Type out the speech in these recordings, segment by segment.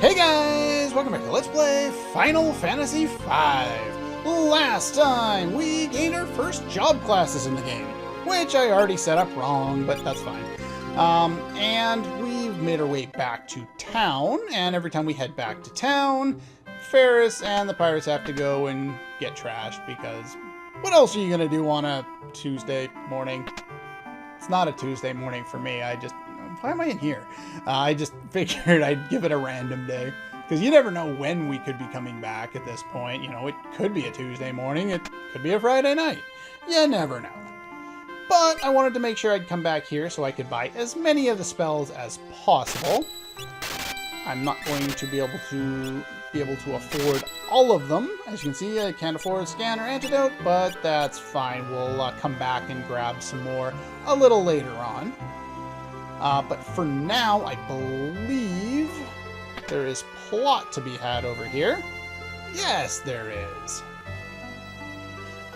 Hey guys! Welcome back to Let's Play Final Fantasy V. Last time, we gained our first job classes in the game, which I already set up wrong, but that's fine. And we've made our way back to town, and every time we head back to town, Ferris and the pirates have to go and get trashed, because what else are you going to do on a Tuesday morning? It's not a Tuesday morning for me. Why am I in here? I just figured I'd give it a random day. Because you never know when we could be coming back at this point. You know, it could be a Tuesday morning. It could be a Friday night. You never know. But I wanted to make sure I'd come back here so I could buy as many of the spells as possible. I'm not going to be able to afford all of them. As you can see, I can't afford Scan or Antidote, but that's fine. We'll come back and grab some more a little later on. But for now, I believe there is plot to be had over here. Yes, there is.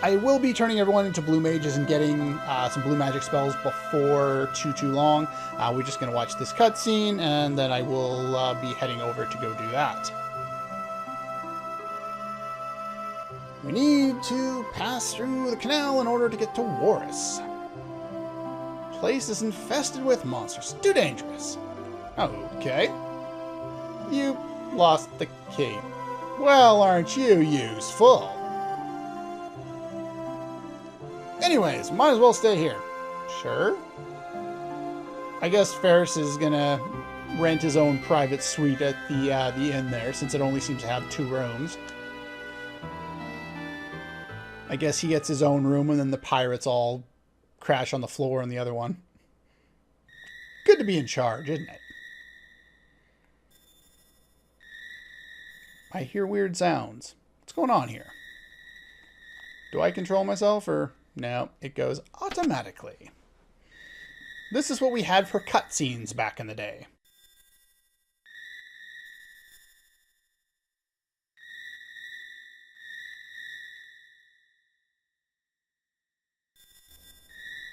I will be turning everyone into blue mages and getting some blue magic spells before too long. We're just going to watch this cutscene, and then I will be heading over to go do that. We need to pass through the canal in order to get to Warris. Place is infested with monsters. Too dangerous. Okay. You lost the key. Well, aren't you useful? Anyways, might as well stay here. Sure. I guess Ferris is gonna rent his own private suite at the inn there, since it only seems to have 2 rooms. I guess he gets his own room, and then the pirates all crash on the floor in the other one. Good to be in charge, isn't it? I hear weird sounds. What's going on here? Do I control myself, or no, it goes automatically. This is what we had for cutscenes back in the day.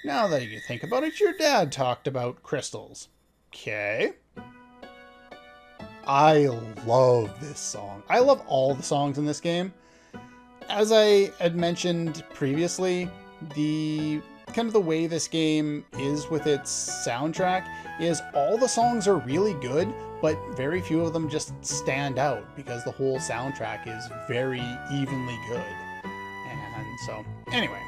Now that you think about it, your dad talked about crystals. Okay. I love this song. I love all the songs in this game. As I had mentioned previously, the way this game is with its soundtrack is all the songs are really good, but very few of them just stand out because the whole soundtrack is very evenly good. And so, anyway.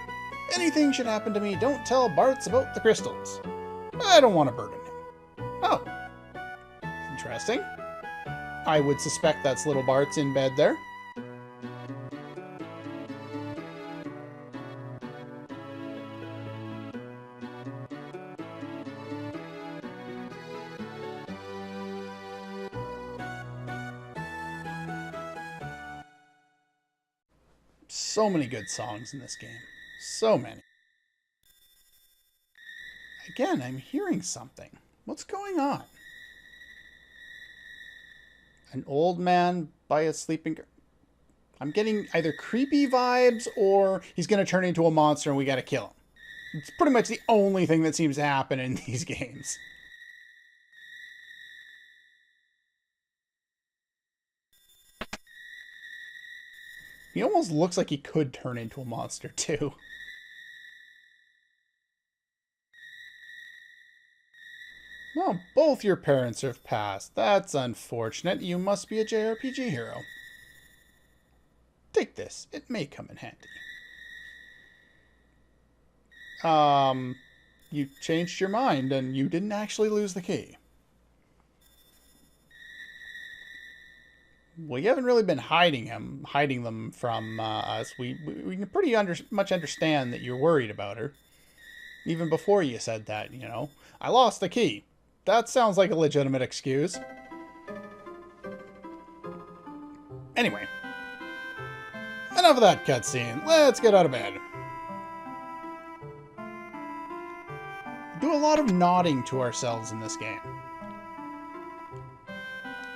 Anything should happen to me, don't tell Bartz about the crystals. I don't want to burden him. Oh. Interesting. I would suspect that's little Bart's in bed there. So many good songs in this game. So many. Again, I'm hearing something. What's going on? An old man by a sleeping girl. I'm getting either creepy vibes or he's going to turn into a monster and we got to kill him. It's pretty much the only thing that seems to happen in these games. He almost looks like he could turn into a monster too. Well, both your parents have passed. That's unfortunate. You must be a JRPG hero. Take this. It may come in handy. You changed your mind and you didn't actually lose the key. We haven't really been hiding them from us. We can pretty much understand that you're worried about her. Even before you said that, you know. I lost the key. That sounds like a legitimate excuse. Anyway. Enough of that cutscene. Let's get out of bed. We do a lot of nodding to ourselves in this game.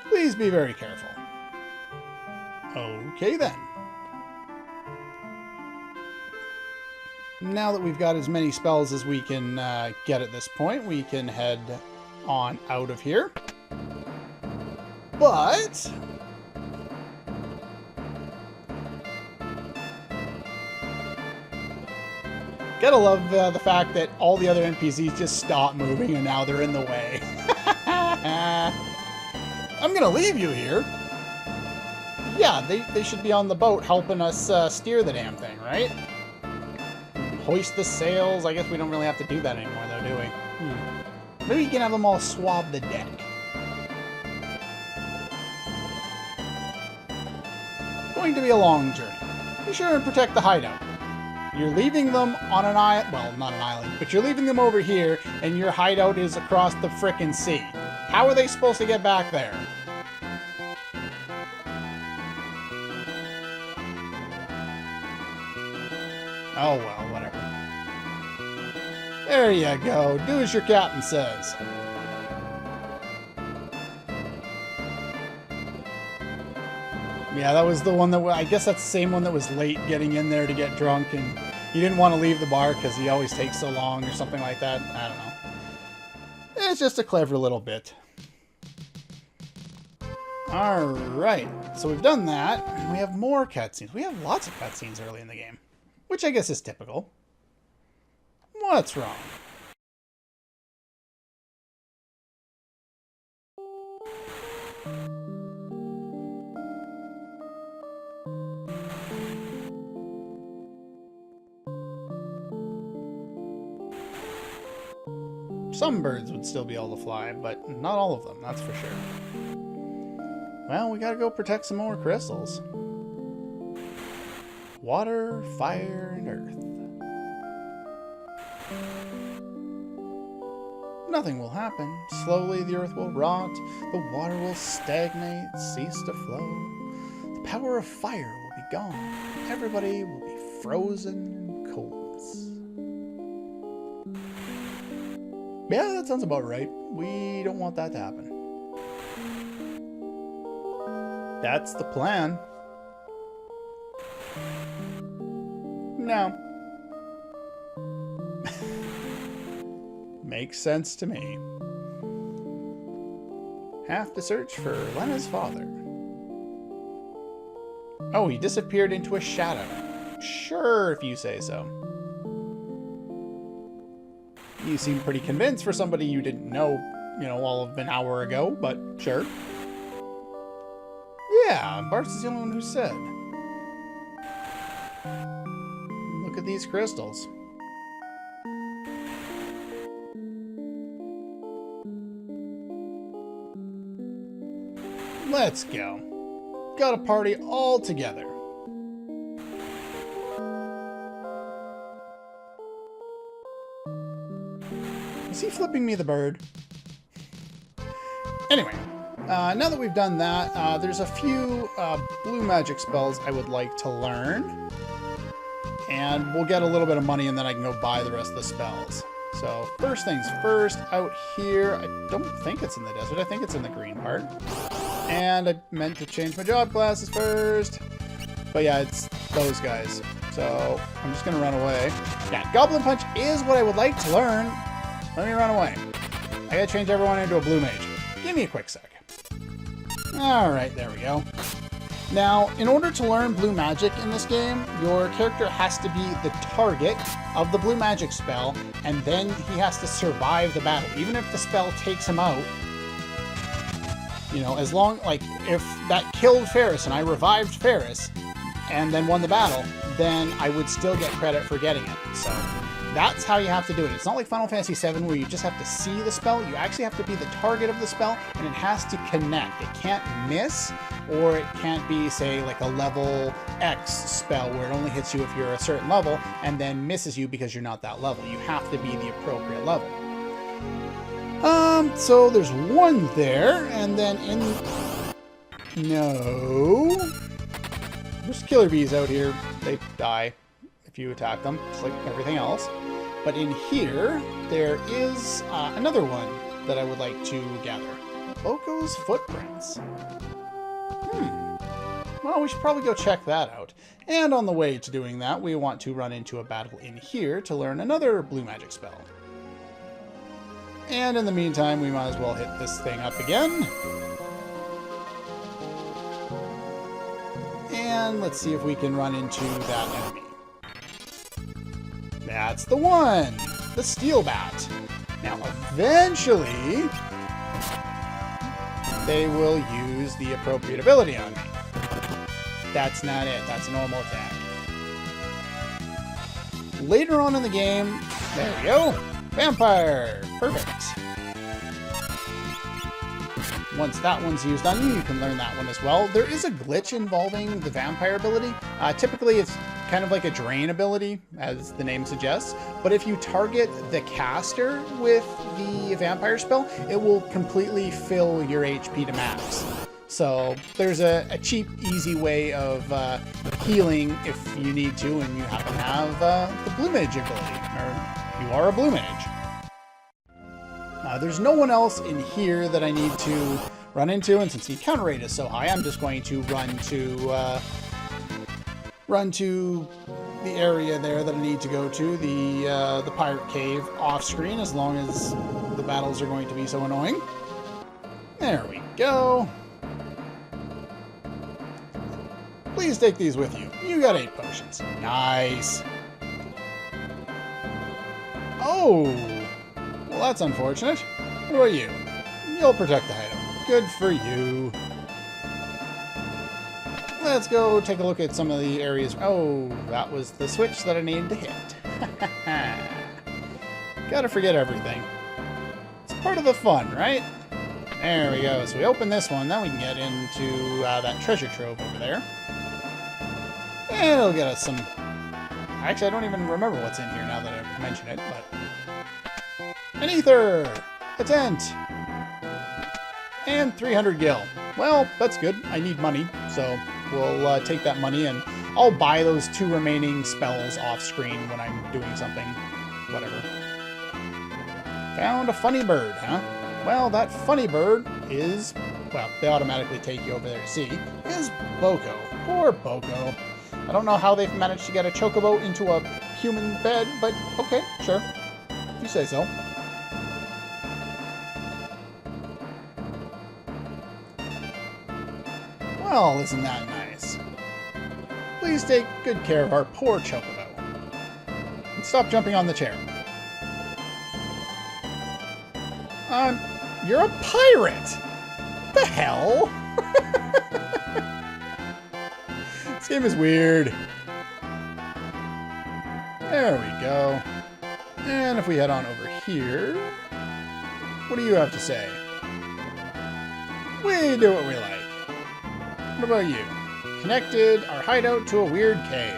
Please be very careful. Okay then. Now that we've got as many spells as we can get at this point, we can head on out of here. But gotta love the fact that all the other NPCs just stop moving and now they're in the way. I'm gonna leave you here. Yeah, they should be on the boat helping us steer the damn thing, right? Hoist the sails. I guess we don't really have to do that anymore, though, do we? Maybe we can have them all swab the deck. Going to be a long journey. Be sure and protect the hideout. You're leaving them on an island. Well, not an island, but you're leaving them over here, and your hideout is across the frickin' sea. How are they supposed to get back there? Oh well, whatever. There you go. Do as your captain says. Yeah, that was the one that... I guess that's the same one that was late getting in there to get drunk, and he didn't want to leave the bar because he always takes so long or something like that. I don't know. It's just a clever little bit. Alright, so we've done that, and we have more cutscenes. We have lots of cutscenes early in the game, which I guess is typical. What's wrong? Some birds would still be able to fly, but not all of them, that's for sure. Well, we gotta go protect some more crystals. Water, fire, and earth. Nothing will happen. Slowly the earth will rot, the water will stagnate, cease to flow. The power of fire will be gone. Everybody will be frozen in coldness. Yeah, that sounds about right. We don't want that to happen. That's the plan. No. Makes sense to me. Have to search for Lena's father. Oh, he disappeared into a shadow. Sure, if you say so. You seem pretty convinced for somebody you didn't know, all of an hour ago, but sure. Yeah, Bart's is the only one who said. Look at these crystals. Let's go. Got a party all together. Is he flipping me the bird? Anyway, now that we've done that, there's a few blue magic spells I would like to learn. And we'll get a little bit of money and then I can go buy the rest of the spells. So, first things first, out here, I don't think it's in the desert, I think it's in the green part. And I meant to change my job classes first. But yeah, it's those guys. So, I'm just going to run away. Yeah, Goblin Punch is what I would like to learn. Let me run away. I gotta change everyone into a blue mage. Give me a quick sec. Alright, there we go. Now, in order to learn blue magic in this game, your character has to be the target of the blue magic spell, and then he has to survive the battle. Even if the spell takes him out, as long, if that killed Ferris and I revived Ferris, and then won the battle, then I would still get credit for getting it. So, that's how you have to do it. It's not like Final Fantasy VII where you just have to see the spell. You actually have to be the target of the spell, and it has to connect. It can't miss, or it can't be, say, like a level X spell where it only hits you if you're a certain level, and then misses you because you're not that level. You have to be the appropriate level. So there's one there, and then in... No. There's killer bees out here. They die if you attack them, just like everything else. But in here, there is another one that I would like to gather. Loco's footprints. Well, we should probably go check that out. And on the way to doing that, we want to run into a battle in here to learn another blue magic spell. And in the meantime, we might as well hit this thing up again. And let's see if we can run into that enemy. That's the one! The steel bat. Now, eventually, they will use the appropriate ability on me. That's not it. That's a normal attack. Later on in the game, there we go. Vampire. Perfect. Once that one's used on you, you can learn that one as well. There is a glitch involving the vampire ability. Typically, it's kind of like a drain ability, as the name suggests. But if you target the caster with the vampire spell, it will completely fill your HP to max. So there's a cheap, easy way of healing if you need to, and you happen to have the blue mage ability, or you are a blue mage. There's no one else in here that I need to run into, and since the encounter rate is so high, I'm just going to run to the area there that I need to go to, the pirate cave off screen, as long as the battles are going to be so annoying. There we go. Please take these with you. You got 8 potions. Nice. Oh! Well, that's unfortunate. What about you? You'll protect the item. Good for you. Let's go take a look at some of the areas. Oh, that was the switch that I needed to hit. Gotta forget everything. It's part of the fun, right? There we go. So we open this one, then we can get into that treasure trove over there. And it'll get us some... Actually, I don't even remember what's in here now that I mention it, but... An ether! A tent! And 300 gil. Well, that's good. I need money, so we'll take that money and I'll buy those 2 remaining spells off screen when I'm doing something. Whatever. Found a funny bird, huh? Well, that funny bird is... Well, they automatically take you over there to see. Is Boko. Poor Boko. I don't know how they've managed to get a chocobo into a human bed, but okay, sure. If you say so. Well, isn't that nice? Please take good care of our poor chocobo. And stop jumping on the chair. You're a pirate! The hell? This game is weird. There we go. And if we head on over here, what do you have to say? We do what we like. What about you? Connected our hideout to a weird cave.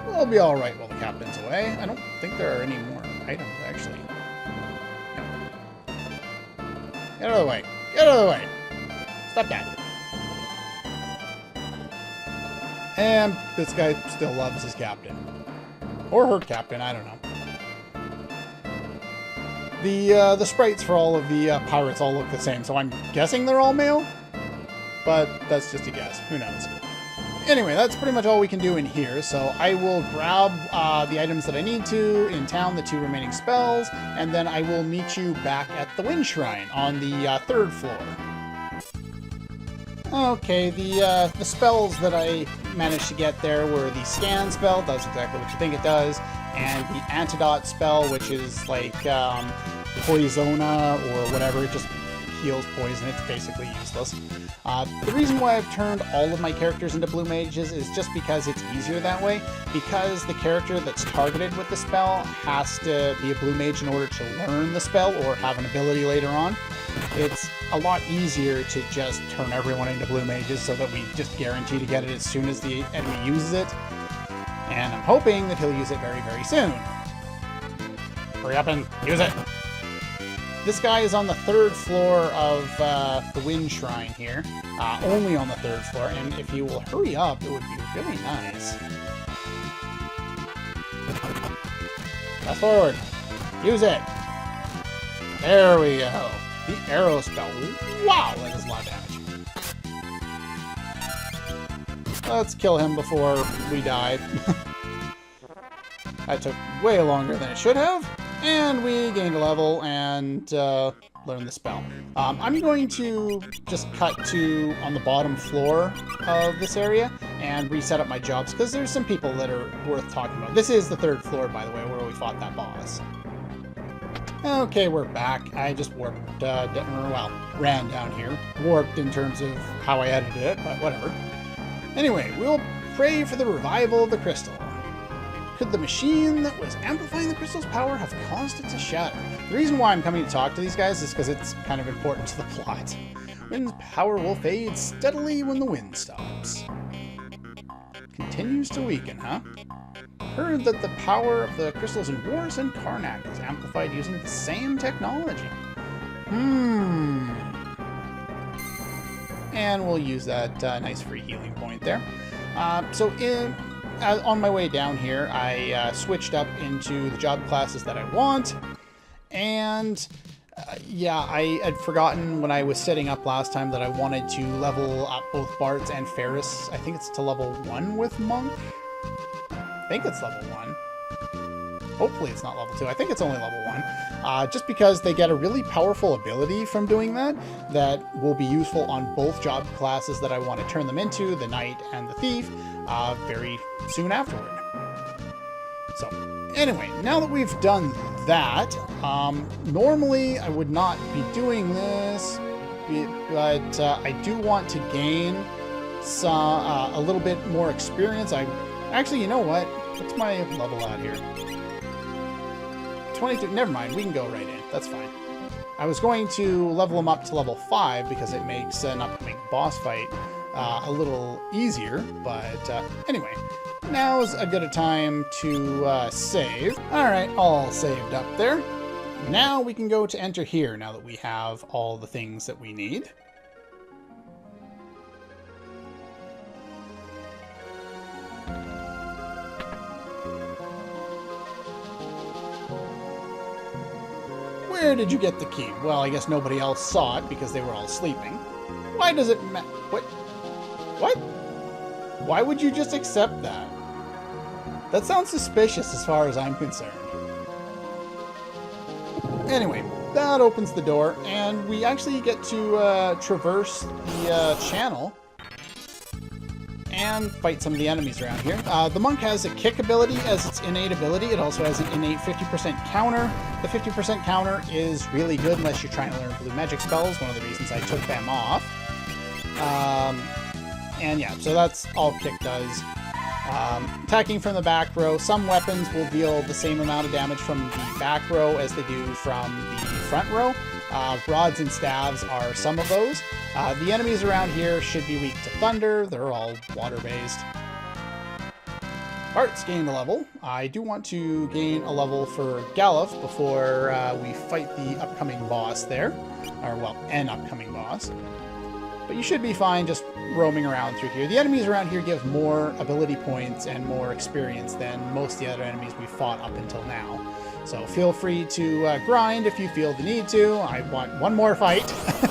We'll be alright while the captain's away. I don't think there are any more items, actually. No. Get out of the way. Get out of the way. Stop that. And this guy still loves his captain. Or her captain, I don't know. The sprites for all of the pirates all look the same, so I'm guessing they're all male? But that's just a guess. Who knows? Anyway, that's pretty much all we can do in here, so I will grab the items that I need to in town, the 2 remaining spells, and then I will meet you back at the Wind Shrine on the 3rd floor. Okay, the spells that I managed to get there were the Scan spell, does exactly what you think it does, and the Antidote spell, which is like Poisona or whatever, it just heals poison. It's basically useless. The reason why I've turned all of my characters into blue mages is just because it's easier that way. Because the character that's targeted with the spell has to be a blue mage in order to learn the spell or have an ability later on. It's a lot easier to just turn everyone into blue mages so that we just guarantee to get it as soon as the enemy uses it. And I'm hoping that he'll use it very, very soon. Hurry up and use it! This guy is on the 3rd floor of the Wind Shrine here. Only on the 3rd floor, and if you will hurry up, it would be really nice. Fast forward. Use it. There we go. The arrow spell. Wow, that is a lot of damage. Let's kill him before we die. That took way longer than it should have. And we gained a level, and learn the spell. I'm going to just cut to on the bottom floor of this area and reset up my jobs because there's some people that are worth talking about. This is the 3rd floor, by the way, where we fought that boss. Okay, we're back. I just warped, ran down here. Warped in terms of how I edited it, but whatever. Anyway, we'll pray for the revival of the crystal. Could the machine that was amplifying the crystal's power have caused it to shatter? The reason why I'm coming to talk to these guys is because it's kind of important to the plot. Wind's power will fade steadily when the wind stops. Continues to weaken, huh? Heard that the power of the crystals in Wars and Karnak is amplified using the same technology. And we'll use that nice free healing point there. On my way down here, I switched up into the job classes that I want. And yeah, I had forgotten when I was setting up last time that I wanted to level up both Bards and Ferris. I think it's to level 1 with Monk. I think it's level 1. Hopefully it's not level 2. I think it's only level 1. Just because they get a really powerful ability from doing that will be useful on both job classes that I want to turn them into, the Knight and the Thief, very soon afterward. So, anyway, now that we've done that, normally I would not be doing this, but I do want to gain a little bit more experience. Actually, you know what? What's my level at here? 22. Never mind. We can go right in. That's fine. I was going to level him up to level 5 because it makes an upcoming boss fight a little easier. But anyway, now's a good a time to save. All right, all saved up there. Now we can go to enter here now that we have all the things that we need. Where did you get the key? Well, I guess nobody else saw it because they were all sleeping. Why does it matter? What? Why would you just accept that? That sounds suspicious as far as I'm concerned. Anyway, that opens the door, and we actually get to traverse the channel and fight some of the enemies around here. The Monk has a kick ability as its innate ability. It also has an innate 50% counter. The 50% counter is really good unless you're trying to learn blue magic spells, one of the reasons I took them off. And yeah, so that's all kick does. Attacking from the back row, some weapons will deal the same amount of damage from the back row as they do from the front row. Rods and staves are some of those. The enemies around here should be weak to thunder. They're all water-based. Arts gained a level. I do want to gain a level for Galuf before we fight the upcoming boss there. Or, well, an upcoming boss. But you should be fine just roaming around through here. The enemies around here give more ability points and more experience than most of the other enemies we've fought up until now. So feel free to grind if you feel the need to. I want one more fight.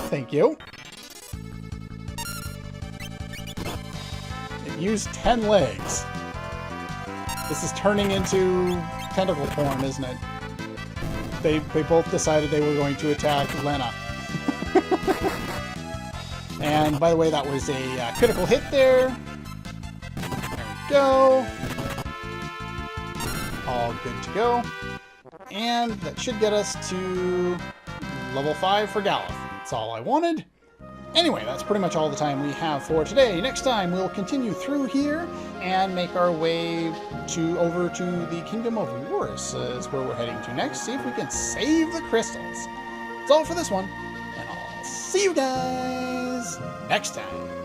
Thank you. It used 10 legs. This is turning into tentacle form, isn't it? They both decided they were going to attack Lena. And by the way, that was a critical hit there. There we go. All good to go. And that should get us to level 5 for Galuf. That's all I wanted. Anyway, that's pretty much all the time we have for today. Next time, we'll continue through here and make our way over to the Kingdom of Wars is where we're heading to next. See if we can save the crystals. That's all for this one, and I'll see you guys next time.